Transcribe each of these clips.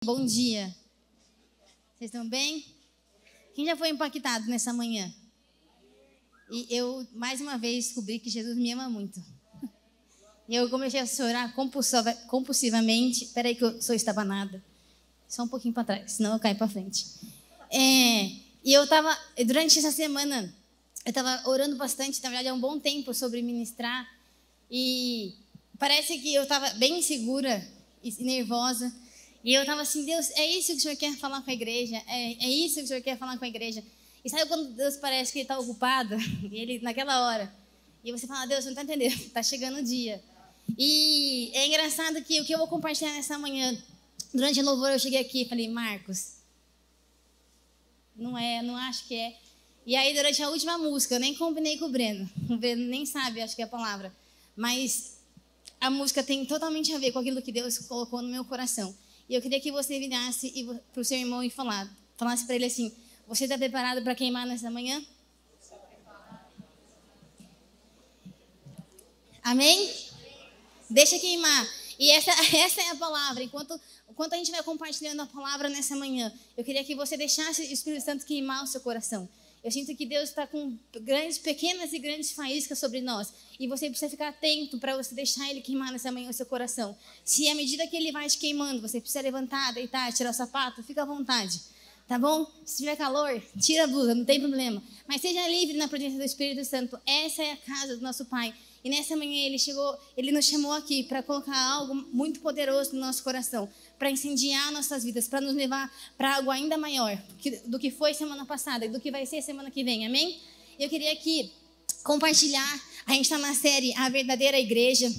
Bom dia. Vocês estão bem? Quem já foi impactado nessa manhã? E eu, mais uma vez, descobri que Jesus me ama muito. E eu comecei a chorar compulsivamente. Peraí que eu sou estabanada. Só um pouquinho para trás, senão eu caio para frente. E eu estava, durante essa semana, eu estava orando bastante, na verdade há um bom tempo, sobre ministrar. E parece que eu estava bem insegura e nervosa. E eu estava assim, Deus, é isso que o Senhor quer falar com a igreja? É isso que o Senhor quer falar com a igreja? E sabe quando Deus parece que Ele está ocupado? E Ele, naquela hora. E você fala, Deus, você não está entendendo, está chegando o dia. E é engraçado que o que eu vou compartilhar nessa manhã, durante o louvor eu cheguei aqui e falei, Marcos, não acho que é. E aí durante a última música, eu nem combinei com o Breno nem sabe, acho que é a palavra. Mas a música tem totalmente a ver com aquilo que Deus colocou no meu coração. E eu queria que você virasse para o seu irmão e falasse para ele assim, você está preparado para queimar nessa manhã? Amém? Deixa queimar. E essa é a palavra. Enquanto a gente vai compartilhando a palavra nessa manhã, eu queria que você deixasse o Espírito Santo queimar o seu coração. Eu sinto que Deus está com pequenas e grandes faíscas sobre nós. E você precisa ficar atento para você deixar Ele queimar nessa manhã o seu coração. Se à medida que Ele vai te queimando, você precisa levantar, deitar, tirar o sapato, fica à vontade. Tá bom? Se tiver calor, tira a blusa, não tem problema. Mas seja livre na presença do Espírito Santo. Essa é a casa do nosso Pai. E nessa manhã Ele nos chamou aqui para colocar algo muito poderoso no nosso coração, para incendiar nossas vidas, para nos levar para algo ainda maior do que foi semana passada e do que vai ser semana que vem, amém? Eu queria aqui compartilhar, a gente está na série A Verdadeira Igreja,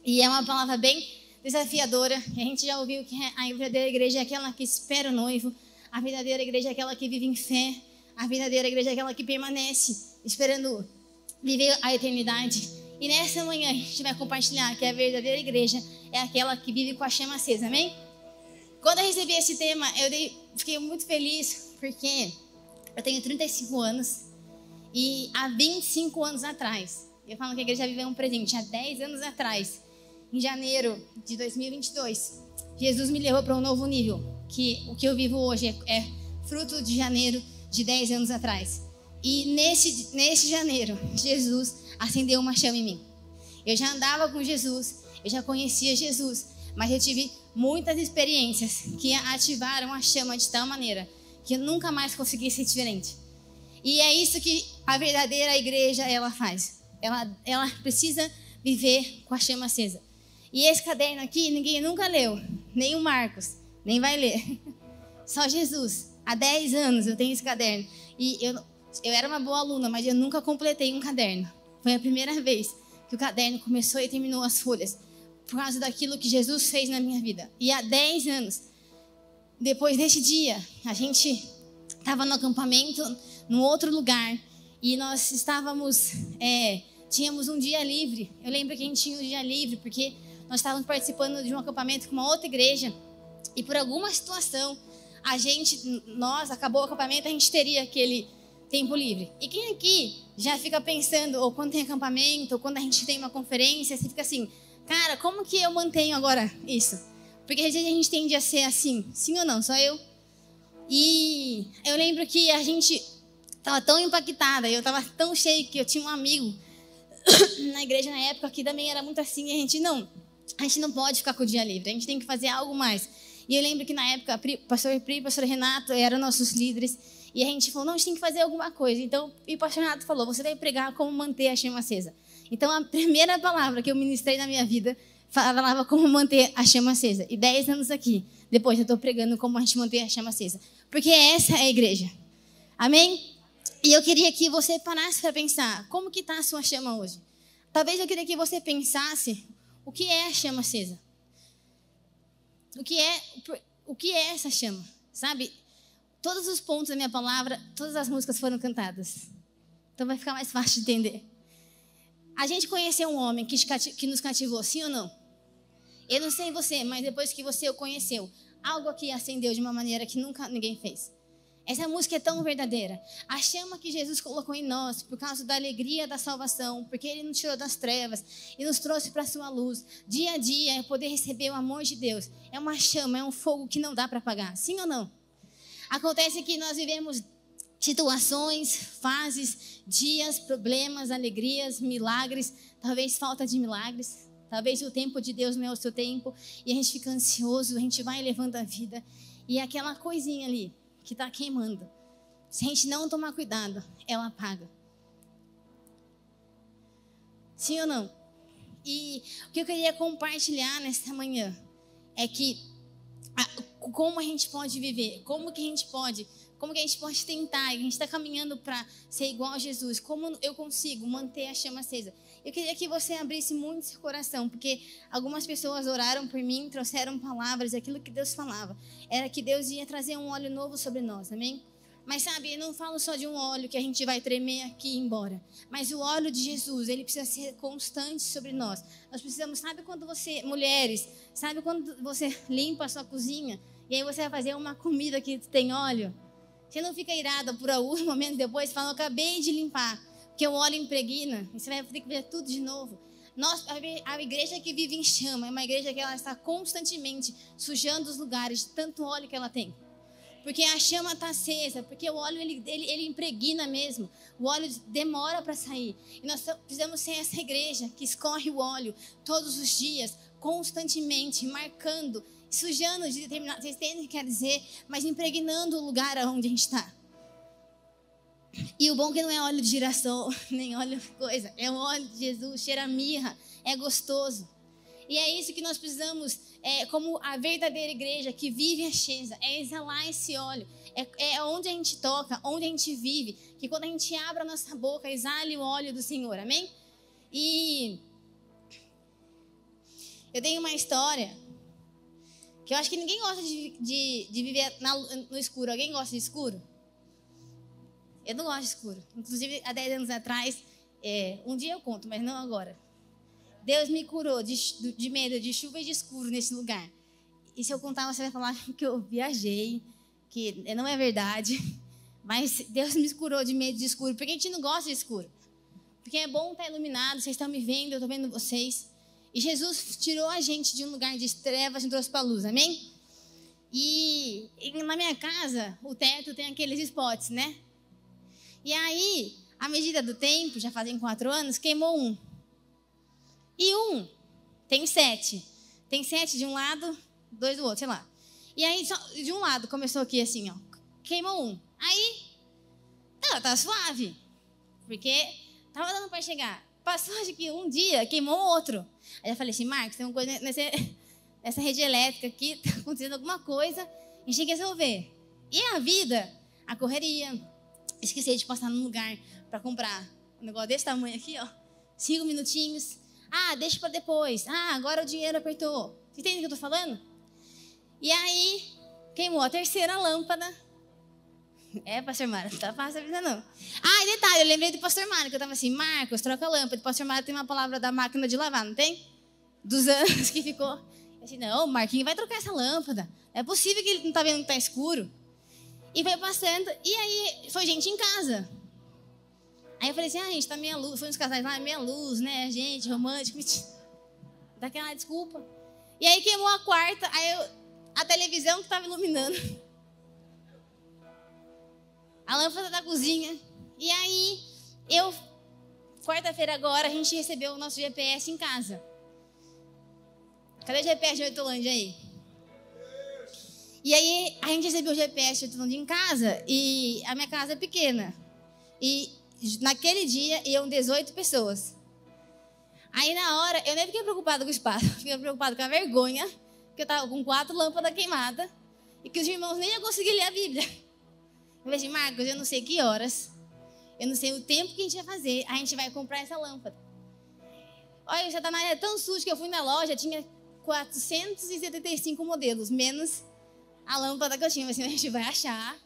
e é uma palavra bem desafiadora. A gente já ouviu que a verdadeira igreja é aquela que espera o noivo, a verdadeira igreja é aquela que vive em fé, a verdadeira igreja é aquela que permanece esperando viver a eternidade. E nessa manhã a gente vai compartilhar que a verdadeira igreja é aquela que vive com a chama acesa, amém? Quando eu recebi esse tema, fiquei muito feliz, porque eu tenho 35 anos e há 25 anos atrás, eu falo que a igreja viveu um presente, há 10 anos atrás, em janeiro de 2022, Jesus me levou para um novo nível, que o que eu vivo hoje é fruto de janeiro de 10 anos atrás. E nesse janeiro, Jesus acendeu uma chama em mim. Eu já andava com Jesus, eu já conhecia Jesus, mas eu tive muitas experiências que ativaram a chama de tal maneira que eu nunca mais consegui ser diferente. E é isso que a verdadeira igreja ela faz. Ela precisa viver com a chama acesa. E esse caderno aqui ninguém nunca leu, nem o Marcos, nem vai ler. Só Jesus. Há 10 anos eu tenho esse caderno. E eu era uma boa aluna, mas eu nunca completei um caderno. Foi a primeira vez que o caderno começou e terminou as folhas, por causa daquilo que Jesus fez na minha vida. E há 10 anos, depois desse dia, a gente estava no acampamento, num outro lugar, e nós tínhamos um dia livre. Eu lembro que a gente tinha um dia livre, porque nós estávamos participando de um acampamento com uma outra igreja, e por alguma situação, acabou o acampamento, a gente teria aquele tempo livre. E quem aqui já fica pensando, ou quando tem acampamento, ou quando a gente tem uma conferência, você fica assim, cara, como que eu mantenho agora isso? Porque às vezes a gente tende a ser assim, sim ou não, só eu. E eu lembro que a gente estava tão impactada, eu estava tão cheia que eu tinha um amigo na igreja na época que também era muito assim, e a gente não pode ficar com o dia livre, a gente tem que fazer algo mais. E eu lembro que na época, pastor Pri e pastor Renato eram nossos líderes, e a gente falou, não, a gente tem que fazer alguma coisa. Então, e o pastor Renato falou, você vai pregar como manter a chama acesa. Então, a primeira palavra que eu ministrei na minha vida falava como manter a chama acesa. E 10 anos aqui, depois eu estou pregando como a gente manter a chama acesa. Porque essa é a igreja. Amém? E eu queria que você parasse para pensar, como que está a sua chama hoje? Talvez eu queria que você pensasse, o que é a chama acesa? O que é essa chama? Sabe? Todos os pontos da minha palavra, todas as músicas foram cantadas. Então vai ficar mais fácil de entender. A gente conheceu um homem que nos cativou, sim ou não? Eu não sei você, mas depois que você o conheceu, algo aqui acendeu de uma maneira que nunca ninguém fez. Essa música é tão verdadeira. A chama que Jesus colocou em nós, por causa da alegria da salvação, porque Ele nos tirou das trevas e nos trouxe para a sua luz. Dia a dia é poder receber o amor de Deus. É uma chama, é um fogo que não dá para apagar. Sim ou não? Acontece que nós vivemos situações, fases, dias, problemas, alegrias, milagres, talvez falta de milagres. Talvez o tempo de Deus não é o seu tempo. E a gente fica ansioso, a gente vai levando a vida. E aquela coisinha ali que está queimando, se a gente não tomar cuidado, ela apaga. Sim ou não? E o que eu queria compartilhar nesta manhã é que como a gente pode viver, como que a gente pode tentar, a gente está caminhando para ser igual a Jesus, como eu consigo manter a chama acesa. Eu queria que você abrisse muito seu coração, porque algumas pessoas oraram por mim, trouxeram palavras, aquilo que Deus falava, era que Deus ia trazer um óleo novo sobre nós, amém? Mas sabe, eu não falo só de um óleo que a gente vai tremer aqui e ir embora, mas o óleo de Jesus, ele precisa ser constante sobre nós. Nós precisamos, sabe quando você, mulheres, sabe quando você limpa a sua cozinha, e aí você vai fazer uma comida que tem óleo? Você não fica irada por alguns momentos depois, falando, acabei de limpar, porque o óleo impregna, e você vai ter que ver tudo de novo. A igreja que vive em chama é uma igreja que ela está constantemente sujando os lugares de tanto óleo que ela tem. Porque a chama está acesa, porque o óleo ele impregna mesmo, o óleo demora para sair. E nós precisamos ser essa igreja que escorre o óleo todos os dias, constantemente, marcando, sujando de determinado, vocês entendem o que quer dizer, mas impregnando o lugar onde a gente está. E o bom é que não é óleo de girassol, nem óleo coisa, é o óleo de Jesus, cheira a mirra, é gostoso. E é isso que nós precisamos, como a verdadeira igreja que vive acesa, é exalar esse óleo, é onde a gente toca, onde a gente vive, que quando a gente abre a nossa boca, exale o óleo do Senhor, amém? E eu tenho uma história que eu acho que ninguém gosta de viver no escuro. Alguém gosta de escuro? Eu não gosto de escuro. Inclusive, há 10 anos atrás, um dia eu conto, mas não agora. Deus me curou de medo de chuva e de escuro nesse lugar. E se eu contar, você vai falar que eu viajei, que não é verdade. Mas Deus me curou de medo de escuro. Porque a gente não gosta de escuro. Porque é bom estar iluminado, vocês estão me vendo, eu estou vendo vocês. E Jesus tirou a gente de um lugar de trevas e trouxe para a luz, amém? E na minha casa, o teto tem aqueles spots, né? E aí, à medida do tempo, já fazem 4 anos, queimou um. E tem 7. Tem 7 de um lado, 2 do outro, sei lá. E aí, só de um lado, começou aqui assim, ó. Queimou um. Aí, tá suave. Porque tava dando para chegar. Passou, acho que um dia, queimou outro. Aí eu falei assim, Marcos, tem uma coisa nessa rede elétrica aqui, tá acontecendo alguma coisa, a gente tem que resolver. E a vida, a correria, esqueci de passar num lugar para comprar um negócio desse tamanho aqui, ó, 5 minutinhos. Ah, deixa para depois. Ah, agora o dinheiro apertou. Você entende o que eu tô falando? E aí, queimou a terceira lâmpada. Pastor Mário, não tá fácil a vida não. Ah, e detalhe, eu lembrei do pastor Mário, que eu tava assim, Marcos, troca a lâmpada. O pastor Mário tem uma palavra da máquina de lavar, não tem? Dos anos que ficou. Eu disse, não, o Marquinhos vai trocar essa lâmpada. É possível que ele não tá vendo que tá escuro. E foi passando, e aí foi gente em casa. Aí eu falei assim, gente, tá meia luz. Foi uns casais lá, meia luz, né, gente, romântico. Daquela desculpa. E aí queimou a quarta, a televisão que tava iluminando. A lâmpada da cozinha. E aí, quarta-feira agora, a gente recebeu o nosso GPS em casa. Cadê o GPS de Hortolândia aí? E aí, a gente recebeu o GPS de Hortolândia em casa, e a minha casa é pequena. E naquele dia, iam 18 pessoas. Aí, na hora, eu nem fiquei preocupada com o espaço, fiquei preocupada com a vergonha, que eu estava com 4 lâmpadas queimadas, e que os irmãos nem iam conseguir ler a Bíblia. Eu falei assim, Marcos, eu não sei que horas, eu não sei o tempo que a gente vai fazer, a gente vai comprar essa lâmpada. Olha, o Satanás é tão sujo que eu fui na loja, tinha 475 modelos, menos a lâmpada que eu tinha. Eu falei assim, a gente vai achar,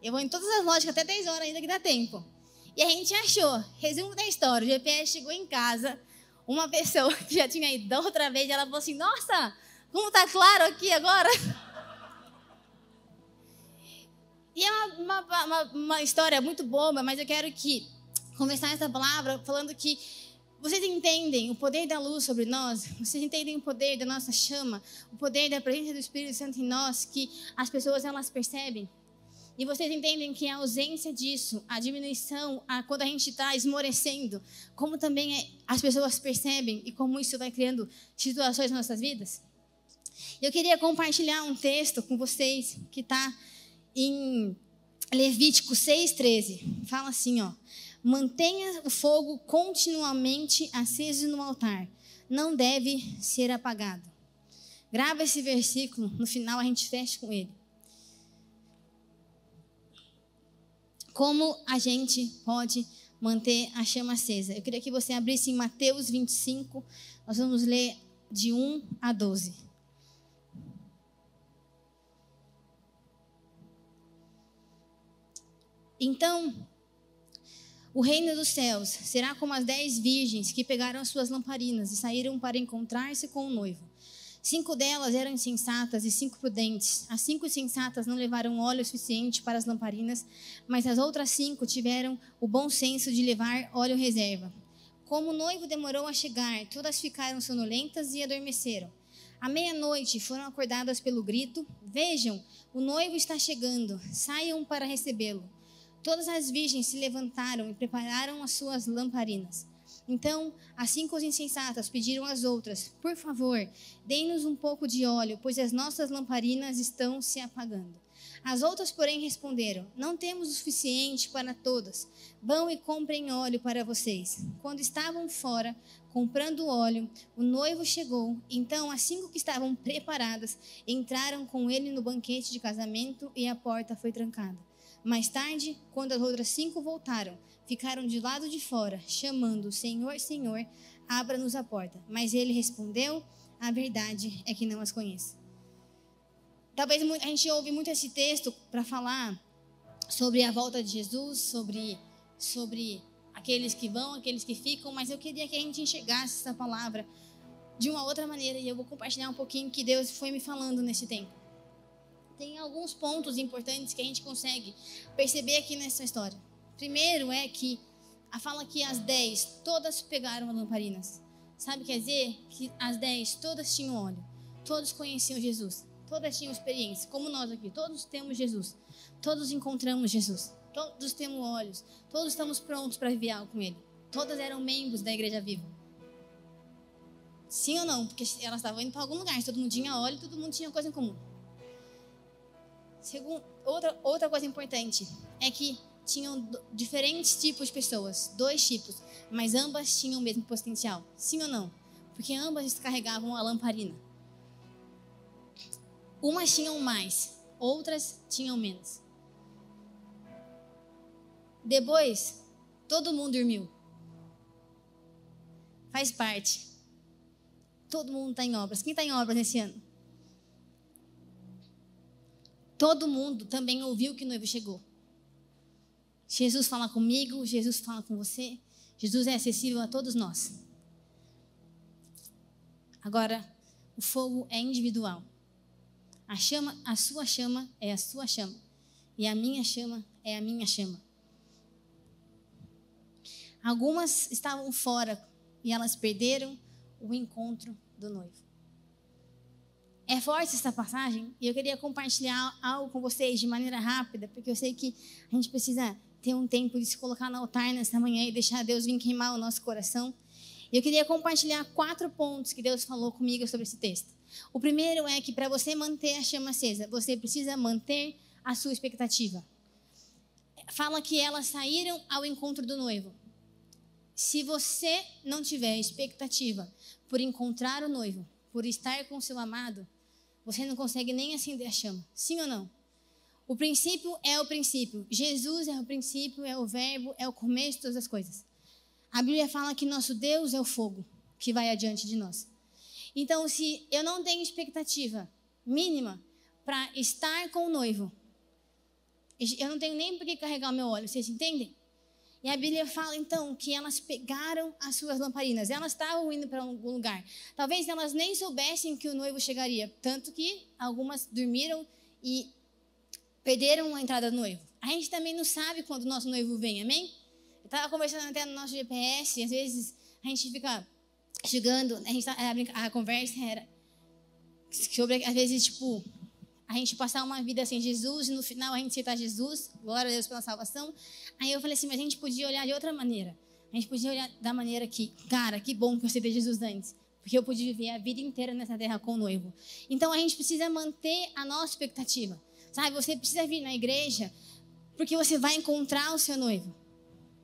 eu vou em todas as lojas, até 10 horas ainda que dá tempo. E a gente achou, resumo da história, o GPS chegou em casa, uma pessoa que já tinha ido outra vez, ela falou assim, nossa, como tá claro aqui agora. E é uma uma história muito boba, mas eu quero começar essa palavra falando que vocês entendem o poder da luz sobre nós? Vocês entendem o poder da nossa chama? O poder da presença do Espírito Santo em nós, que as pessoas elas percebem? E vocês entendem que a ausência disso, a diminuição, quando a gente está esmorecendo, como também as pessoas percebem e como isso vai criando situações nas nossas vidas? Eu queria compartilhar um texto com vocês que está em Levítico 6,13. Fala assim, ó. Mantenha o fogo continuamente aceso no altar. Não deve ser apagado. Grava esse versículo, no final a gente fecha com ele. Como a gente pode manter a chama acesa? Eu queria que você abrisse em Mateus 25. Nós vamos ler de 1 a 12. Então, o reino dos céus será como as 10 virgens que pegaram as suas lamparinas e saíram para encontrar-se com o noivo. 5 delas eram insensatas e 5 prudentes. As 5 insensatas não levaram óleo suficiente para as lamparinas, mas as outras 5 tiveram o bom senso de levar óleo reserva. Como o noivo demorou a chegar, todas ficaram sonolentas e adormeceram. À meia-noite foram acordadas pelo grito: vejam, o noivo está chegando, saiam para recebê-lo. Todas as virgens se levantaram e prepararam as suas lamparinas. Então, as 5 insensatas pediram às outras: por favor, dê-nos um pouco de óleo, pois as nossas lamparinas estão se apagando. As outras, porém, responderam: não temos o suficiente para todas. Vão e comprem óleo para vocês. Quando estavam fora, comprando óleo, o noivo chegou. Então, as 5 que estavam preparadas entraram com ele no banquete de casamento e a porta foi trancada. Mais tarde, quando as outras 5 voltaram, ficaram de lado de fora, chamando: Senhor, Senhor, abra-nos a porta. Mas ele respondeu: a verdade é que não as conheço. Talvez a gente ouve muito esse texto para falar sobre a volta de Jesus, sobre aqueles que vão, aqueles que ficam, mas eu queria que a gente enxergasse essa palavra de uma outra maneira, e eu vou compartilhar um pouquinho que Deus foi me falando nesse tempo. Tem alguns pontos importantes que a gente consegue perceber aqui nessa história. Primeiro é que a fala que as 10 todas pegaram lamparinas. Sabe, quer dizer que as 10 todas tinham óleo. Todos conheciam Jesus. Todas tinham experiência. Como nós aqui, todos temos Jesus. Todos encontramos Jesus. Todos temos olhos. Todos estamos prontos para viver algo com Ele. Todas eram membros da Igreja Viva. Sim ou não? Porque elas estavam indo para algum lugar. Todo mundo tinha óleo, todo mundo tinha coisa em comum. Outra coisa importante é que tinham diferentes tipos de pessoas, 2 tipos, mas ambas tinham o mesmo potencial. Sim ou não? Porque ambas carregavam a lamparina. Umas tinham mais, outras tinham menos. Depois, todo mundo dormiu. Faz parte. Todo mundo está em obras. Quem está em obras nesse ano? Todo mundo também ouviu que o noivo chegou. Jesus fala comigo, Jesus fala com você. Jesus é acessível a todos nós. Agora, o fogo é individual. A sua chama é a sua chama. E a minha chama é a minha chama. Algumas estavam fora e elas perderam o encontro do noivo. É forte essa passagem e eu queria compartilhar algo com vocês de maneira rápida, porque eu sei que a gente precisa ter um tempo de se colocar no altar nessa manhã e deixar Deus vir queimar o nosso coração. E eu queria compartilhar 4 pontos que Deus falou comigo sobre esse texto. O primeiro é que para você manter a chama acesa, você precisa manter a sua expectativa. Fala que elas saíram ao encontro do noivo. Se você não tiver expectativa por encontrar o noivo, por estar com o seu amado, você não consegue nem acender a chama. Sim ou não? O princípio é o princípio. Jesus é o princípio, é o verbo, é o começo de todas as coisas. A Bíblia fala que nosso Deus é o fogo que vai adiante de nós. Então, se eu não tenho expectativa mínima para estar com o noivo, eu não tenho nem por que carregar o meu óleo, vocês entendem? E a Bíblia fala, então, que elas pegaram as suas lamparinas. Elas estavam indo para algum lugar. Talvez elas nem soubessem que o noivo chegaria. Tanto que algumas dormiram e perderam a entrada do noivo. a gente também não sabe quando o nosso noivo vem, amém? Eu estava conversando até no nosso GPS, às vezes a gente fica chegando, a conversa era sobre, às vezes, tipo, a gente passar uma vida sem Jesus e no final a gente aceitar Jesus, glória a Deus pela salvação. Aí eu falei assim, mas a gente podia olhar de outra maneira. A gente podia olhar da maneira que, cara, que bom que eu aceitei Jesus antes, porque eu pude viver a vida inteira nessa terra com o noivo. Então a gente precisa manter a nossa expectativa, sabe? Você precisa vir na igreja porque você vai encontrar o seu noivo.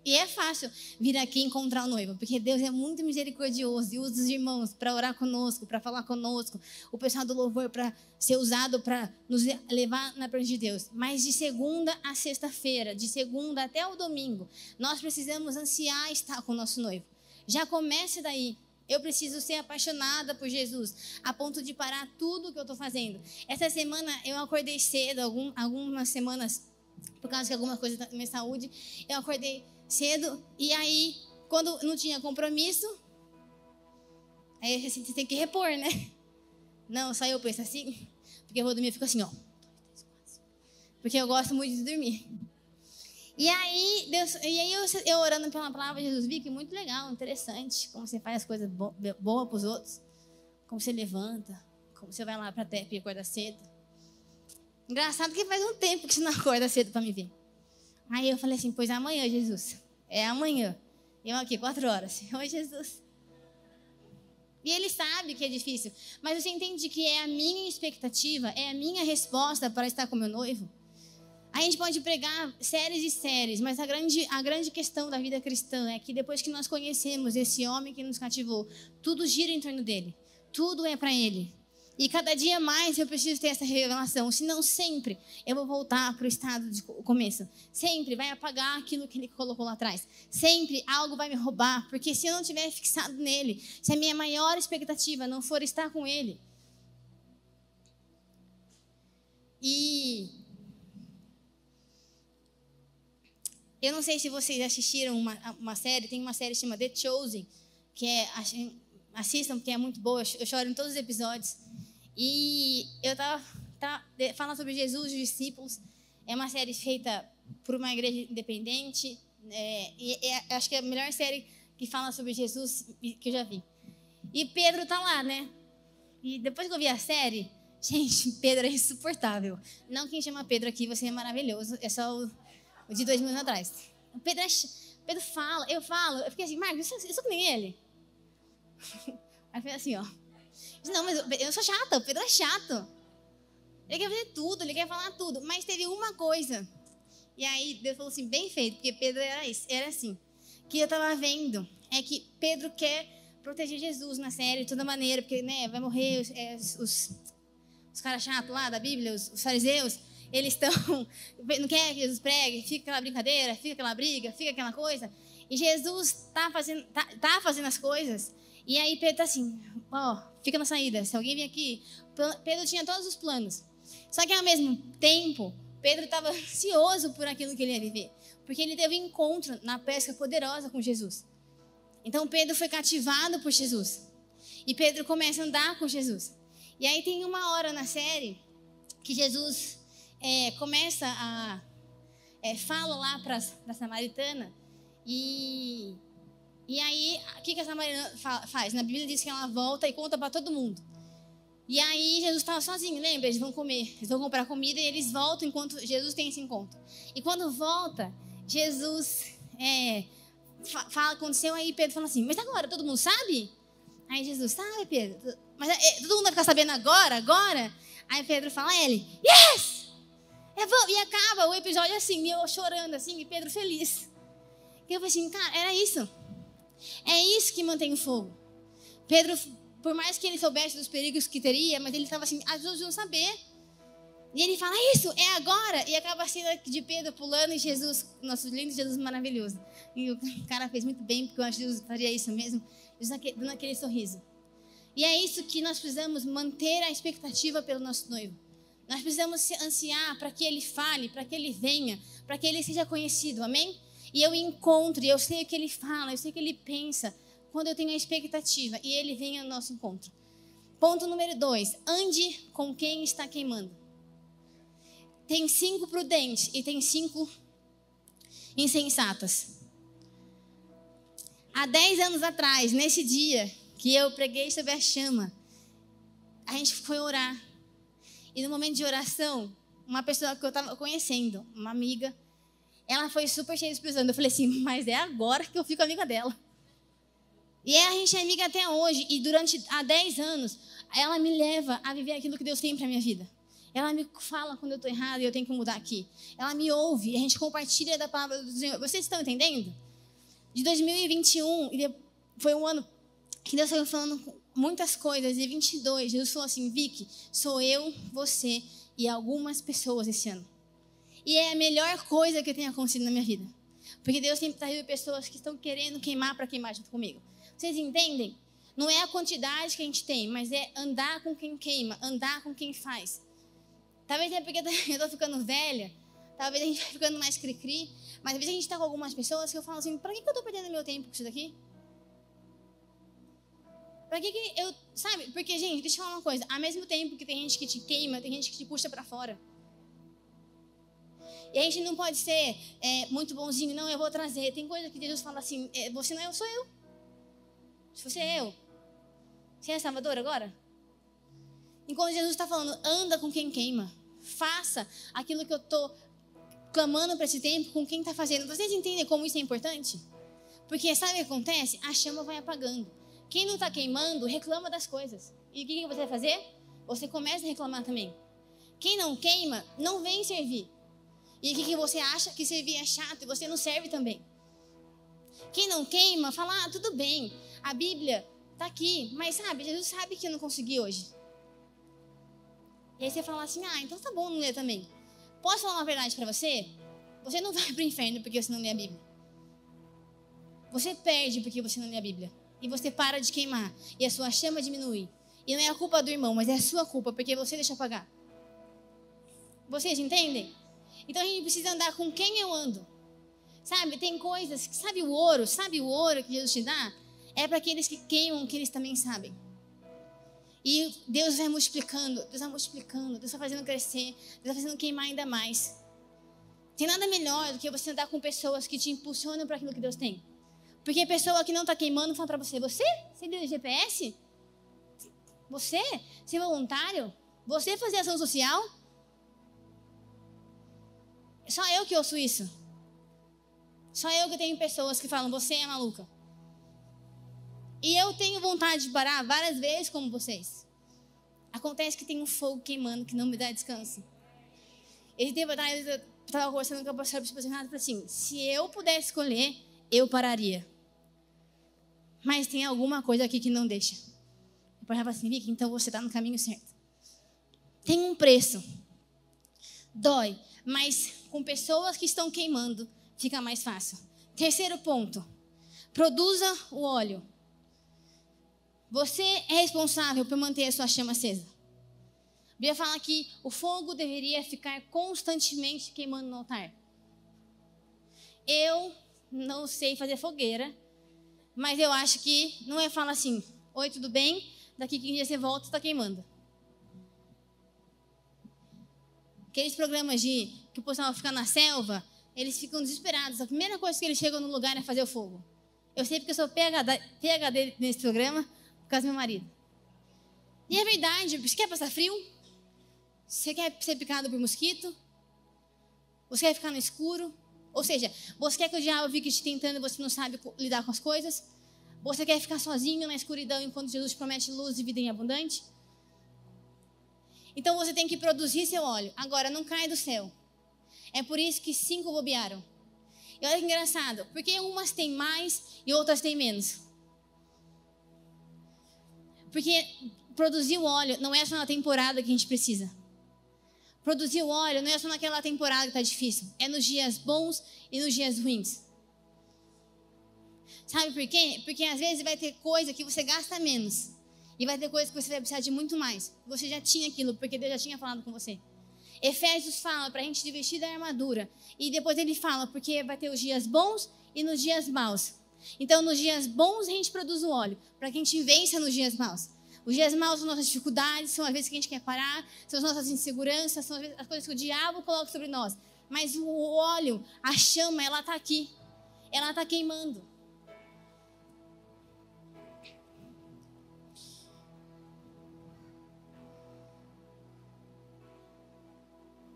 E é fácil vir aqui e encontrar o noivo, porque Deus é muito misericordioso e usa os irmãos para orar conosco, para falar conosco, o pessoal do louvor para ser usado para nos levar na presença de Deus. Mas de segunda a sexta-feira, de segunda até o domingo, nós precisamos ansiar estar com o nosso noivo. Já comece daí. Eu preciso ser apaixonada por Jesus, a ponto de parar tudo que eu estou fazendo. Essa semana eu acordei cedo, algumas semanas, por causa de alguma coisa da minha saúde, eu acordei cedo, e aí, quando não tinha compromisso, aí você tem que repor, né? Não, só eu penso assim, porque eu vou dormir e fico assim, ó. Porque eu gosto muito de dormir. E aí, eu orando pela palavra de Jesus, vi que muito legal, interessante, como você faz as coisas boas para os outros, como você levanta, como você vai lá para a TEP e acorda cedo. Engraçado que faz um tempo que você não acorda cedo para me ver. Aí eu falei assim, pois amanhã, Jesus. É amanhã. Eu aqui, 4 horas. Oi, Jesus. E ele sabe que é difícil. Mas você entende que é a minha expectativa, é a minha resposta para estar com meu noivo? A gente pode pregar séries e séries, mas a grande questão da vida cristã é que depois que nós conhecemos esse homem que nos cativou, tudo gira em torno dele. Tudo é para ele. E cada dia mais eu preciso ter essa revelação, senão sempre eu vou voltar para o estado de começo. Sempre vai apagar aquilo que ele colocou lá atrás. Sempre algo vai me roubar, porque se eu não estiver fixado nele, se a minha maior expectativa não for estar com ele. E eu não sei se vocês assistiram uma série, tem uma série chamada The Chosen, que assistam, porque é muito boa, eu choro em todos os episódios. E eu estava falando sobre Jesus e os discípulos. É uma série feita por uma igreja independente. Acho que é a melhor série que fala sobre Jesus que eu já vi. E Pedro está lá, né? E depois que eu vi a série, gente, Pedro é insuportável. Não quem chama Pedro aqui, você é maravilhoso. É só o de 2 mil anos atrás. Pedro fala, eu fiquei assim, Marcos, eu sou que nem ele. Aí foi assim, ó. Não, mas eu sou chata, o Pedro é chato. Ele quer fazer tudo, ele quer falar tudo. Mas teve uma coisa. E aí Deus falou assim, bem feito, porque Pedro era assim. Que eu estava vendo, é que Pedro quer proteger Jesus na série de toda maneira, porque né, vai morrer os caras chatos lá da Bíblia, os fariseus, eles estão, não quer que Jesus pregue, fica aquela brincadeira, fica aquela briga, fica aquela coisa. E Jesus tá fazendo as coisas. E aí Pedro tá assim, ó, fica na saída, se alguém vir aqui. Pedro tinha todos os planos. Só que ao mesmo tempo, Pedro estava ansioso por aquilo que ele ia viver. Porque ele teve um encontro na pesca poderosa com Jesus. Então Pedro foi cativado por Jesus. E Pedro começa a andar com Jesus. E aí tem uma hora na série que Jesus começa a... fala lá para a samaritana. E aí, o que a samaritana faz? Na Bíblia diz que ela volta e conta para todo mundo. E aí, Jesus estava sozinho, lembra? Eles vão comer, eles vão comprar comida e eles voltam enquanto Jesus tem esse encontro. E quando volta, Jesus fala, aconteceu, aí Pedro fala assim, mas agora, todo mundo sabe? Aí Jesus, sabe, Pedro? Mas todo mundo vai ficar sabendo agora? Aí Pedro fala a ele, yes! E acaba o episódio assim, eu chorando assim, e Pedro feliz. E eu falei assim, cara, era isso. É isso que mantém o fogo. Pedro, por mais que ele soubesse dos perigos que teria, mas ele estava assim, as pessoas vão saber. E ele fala, isso, é agora. E acaba a cena de Pedro pulando e Jesus, nosso lindo Jesus maravilhoso. E o cara fez muito bem, porque eu acho que Jesus faria isso mesmo, dando aquele sorriso. E é isso que nós precisamos manter a expectativa pelo nosso noivo. Nós precisamos ansiar para que ele fale, para que ele venha, para que ele seja conhecido, amém? E eu encontro, e eu sei o que ele fala, eu sei o que ele pensa, quando eu tenho a expectativa e ele vem ao nosso encontro. Ponto número 2, ande com quem está queimando. tem 5 prudentes e tem 5 insensatas. Há 10 anos atrás, nesse dia que eu preguei sobre a chama, a gente foi orar. E no momento de oração, uma pessoa que eu estava conhecendo, uma amiga, ela foi super cheia de Espírito Santo. Eu falei assim, mas é agora que eu fico amiga dela. E a gente é amiga até hoje. E há 10 anos, ela me leva a viver aquilo que Deus tem para minha vida. Ela me fala quando eu estou errada e eu tenho que mudar aqui. Ela me ouve e a gente compartilha da palavra do Senhor. Vocês estão entendendo? De 2021, foi um ano que Deus foi falando muitas coisas. E 22, Jesus falou assim, Vicky, sou eu, você e algumas pessoas esse ano. E é a melhor coisa que tem acontecido na minha vida. Porque Deus tem trazido pessoas que estão querendo queimar para queimar junto comigo. Vocês entendem? Não é a quantidade que a gente tem, mas é andar com quem queima, andar com quem faz. Talvez é porque eu estou ficando velha, talvez a gente vai ficando mais cri-cri, mas às vezes a gente está com algumas pessoas que eu falo assim, para que eu estou perdendo meu tempo com isso daqui? Para que eu, sabe? Porque, gente, deixa eu falar uma coisa, ao mesmo tempo que tem gente que te queima, tem gente que te puxa para fora. E a gente não pode ser muito bonzinho, não, eu vou trazer. Tem coisa que Jesus fala assim, você não é eu, sou eu. Se você é eu. Você é Salvador agora? Enquanto Jesus está falando, anda com quem queima. Faça aquilo que eu estou clamando para esse tempo com quem está fazendo. Vocês entendem como isso é importante? Porque sabe o que acontece? A chama vai apagando. Quem não está queimando, reclama das coisas. E o que você vai fazer? Você começa a reclamar também. Quem não queima, não vem servir. E o que você acha? Que servir é chato e você não serve também. Quem não queima, fala, tudo bem. A Bíblia está aqui, mas sabe, Jesus sabe que eu não consegui hoje. E aí você fala assim, então tá bom não ler também. Posso falar uma verdade para você? Você não vai para o inferno porque você não lê a Bíblia. Você perde porque você não lê a Bíblia. E você para de queimar. E a sua chama diminui. E não é a culpa do irmão, mas é a sua culpa, porque você deixa apagar. Vocês entendem? Então a gente precisa andar com quem eu ando. Sabe, tem coisas, sabe o ouro que Jesus te dá? É para aqueles que queimam, que eles também sabem. E Deus vai multiplicando, Deus vai fazendo crescer, Deus vai fazendo queimar ainda mais. Tem nada melhor do que você andar com pessoas que te impulsionam para aquilo que Deus tem. Porque a pessoa que não está queimando fala para você, você liga GPS? Você ser voluntário? Você fazer ação social? Só eu que ouço isso. Só eu que tenho pessoas que falam, você é maluca. E eu tenho vontade de parar várias vezes como vocês. Acontece que tem um fogo queimando que não me dá descanso. Esse tempo atrás eu estava conversando com a pastora e falei assim, se eu pudesse escolher, eu pararia. Mas tem alguma coisa aqui que não deixa. Eu falava assim, Vicky, então você está no caminho certo. Tem um preço. Dói, mas com pessoas que estão queimando, fica mais fácil. Terceiro ponto, produza o óleo. Você é responsável por manter a sua chama acesa. A Bíblia fala que o fogo deveria ficar constantemente queimando no altar. Eu não sei fazer fogueira, mas eu acho que não é falar assim, oi, tudo bem? Daqui 15 dias você volta e está queimando. Aqueles programas que o pessoal fica na selva, eles ficam desesperados. A primeira coisa que eles chegam no lugar é fazer o fogo. Eu sei porque eu sou PhD nesse programa, por causa do meu marido. E é verdade, você quer passar frio? Você quer ser picado por mosquito? Você quer ficar no escuro? Ou seja, você quer que o diabo fique te tentando e você não sabe lidar com as coisas? Você quer ficar sozinho na escuridão enquanto Jesus promete luz e vida em abundante? Então você tem que produzir seu óleo. Agora, não cai do céu. É por isso que 5 bobearam. E olha que engraçado, porque umas têm mais e outras têm menos. Porque produzir o óleo não é só na temporada que a gente precisa. Produzir o óleo não é só naquela temporada que está difícil. É nos dias bons e nos dias ruins. Sabe por quê? Porque às vezes vai ter coisa que você gasta menos. E vai ter coisa que você vai precisar de muito mais. Você já tinha aquilo, porque Deus já tinha falado com você. Efésios fala para a gente vestir da armadura. E depois ele fala, porque vai ter os dias bons e nos dias maus. Então, nos dias bons a gente produz o óleo, para que a gente vença nos dias maus. Os dias maus são nossas dificuldades, são as vezes que a gente quer parar, são as nossas inseguranças, são as coisas que o diabo coloca sobre nós. Mas o óleo, a chama, ela está aqui. Ela está queimando.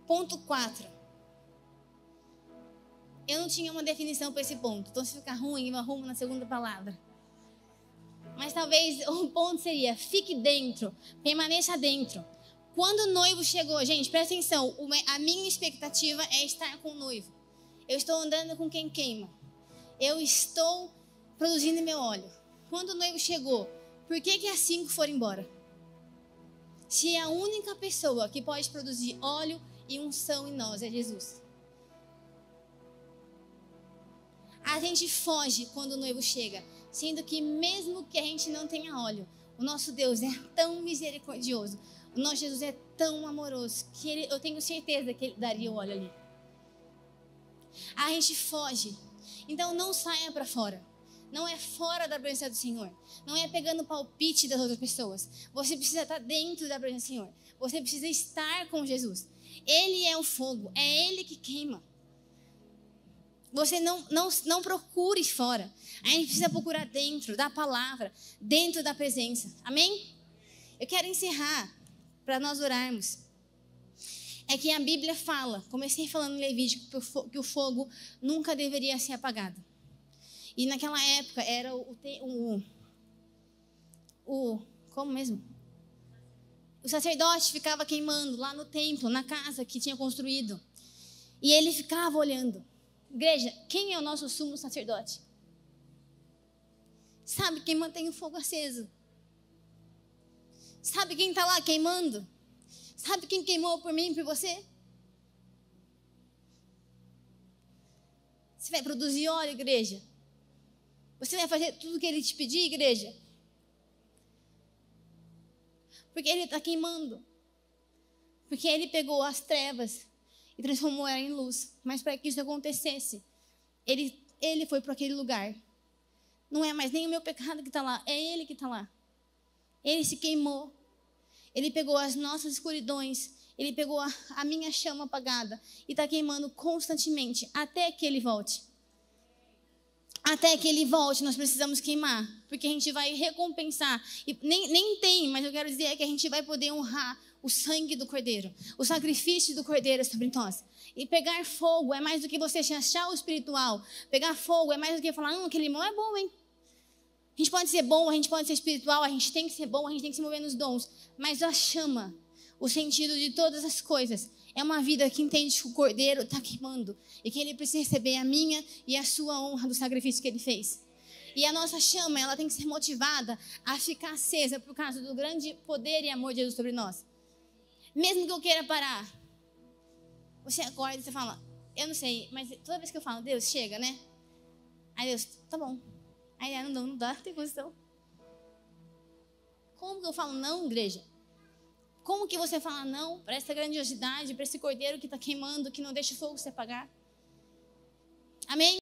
Ponto 4. Eu não tinha uma definição para esse ponto. Então, se ficar ruim, eu arrumo na segunda palavra. Mas talvez o ponto seria: fique dentro, permaneça dentro. Quando o noivo chegou, gente, presta atenção, a minha expectativa é estar com o noivo. Eu estou andando com quem queima. Eu estou produzindo meu óleo. Quando o noivo chegou, por que as 5 foram embora? Se a única pessoa que pode produzir óleo e unção em nós é Jesus. A gente foge quando o noivo chega, sendo que mesmo que a gente não tenha óleo, o nosso Deus é tão misericordioso, o nosso Jesus é tão amoroso, que eu tenho certeza que Ele daria o óleo ali. A gente foge. Então não saia para fora. Não é fora da presença do Senhor. Não é pegando o palpite das outras pessoas. Você precisa estar dentro da presença do Senhor. Você precisa estar com Jesus. Ele é o fogo, é Ele que queima. Você não procure fora. A gente precisa procurar dentro da palavra, dentro da presença. Amém? Eu quero encerrar para nós orarmos. É que a Bíblia fala, comecei falando em Levítico, que o fogo nunca deveria ser apagado. E naquela época era como mesmo? O sacerdote ficava queimando lá no templo, na casa que tinha construído. E ele ficava olhando. Igreja, quem é o nosso sumo sacerdote? Sabe quem mantém o fogo aceso? Sabe quem está lá queimando? Sabe quem queimou por mim e por você? Você vai produzir óleo, igreja? Você vai fazer tudo o que Ele te pedir, igreja? Porque Ele está queimando. Porque Ele pegou as trevas e transformou ela em luz. Mas para que isso acontecesse, Ele foi para aquele lugar. Não é mais nem o meu pecado que está lá, é Ele que está lá. Ele se queimou. Ele pegou as nossas escuridões, Ele pegou a minha chama apagada e está queimando constantemente até que Ele volte. Até que Ele volte, nós precisamos queimar, porque a gente vai recompensar. E nem tem, mas eu quero dizer que a gente vai poder honrar o sangue do Cordeiro, o sacrifício do Cordeiro sobre nós. E pegar fogo é mais do que você achar o espiritual. Pegar fogo é mais do que falar, aquele limão é bom, hein? A gente pode ser bom, a gente pode ser espiritual, a gente tem que ser bom, a gente tem que se mover nos dons. Mas a chama, o sentido de todas as coisas, é uma vida que entende que o Cordeiro está queimando. E que Ele precisa receber a minha e a sua honra do sacrifício que Ele fez. E a nossa chama, ela tem que ser motivada a ficar acesa por causa do grande poder e amor de Jesus sobre nós. Mesmo que eu queira parar, você acorda e você fala, eu não sei, mas toda vez que eu falo, Deus, chega, né? Aí Deus, tá bom. Aí não dá, não tem condição. Como que eu falo não, igreja? Como que você fala não para essa grandiosidade, para esse cordeiro que está queimando, que não deixa o fogo se apagar? Amém?